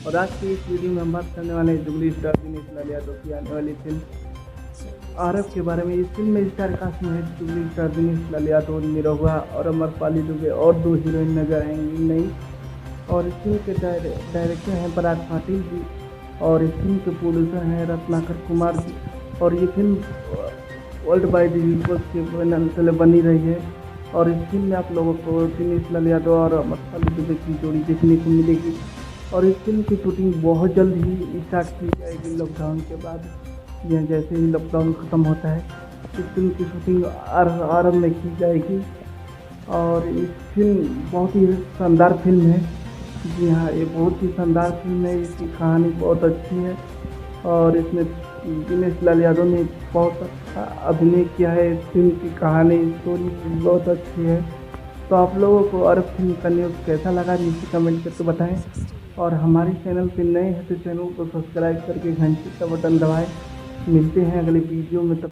और आज की इस वीडियो में हम बात करने वाले हैं जुबली स्टार दिनेश लाल यादव की आने वाली फिल्म आरएफ के बारे में। इस फिल्म में स्टार कास्ट में है जुबली स्टार दिनेश लाल यादव, निरहुआ और अमरपाली दुबे और दो हीरोइन नजर आएंगी नई। और इस फिल्म के डायरेक्टर हैं पराग पाटिल जी और इस फिल्म के प्रोड्यूसर हैं रत्नाकर कुमार जी। और ये फिल्म वर्ल्ड वाइड रिव्यूज के बनी रही है। और इस फिल्म में आप लोगों को दिनेश लाल यादव और अमरपाली दुबे की जोड़ी देखने को मिलेगी। और इस फिल्म की शूटिंग बहुत जल्द ही स्टार्ट की जाएगी लॉकडाउन के बाद। यह जैसे ही लॉकडाउन ख़त्म होता है इस फिल्म की शूटिंग आरंभ में की जाएगी। और इस फिल्म बहुत ही शानदार फिल्म है। जी हाँ, ये बहुत ही शानदार फिल्म है। इसकी कहानी बहुत अच्छी है और इसमें दिनेश लाल यादव ने बहुत अच्छा अभिनय किया है। इस फिल्म की कहानी स्टोरी बहुत अच्छी है। तो आप लोगों को आरएफ फिल्म का न्यूज़ कैसा लगा नीचे कमेंट करके बताएं। और हमारे चैनल पे नए हैं तो चैनल को सब्सक्राइब करके घंटी का बटन दबाएं। मिलते हैं अगले वीडियो में। तब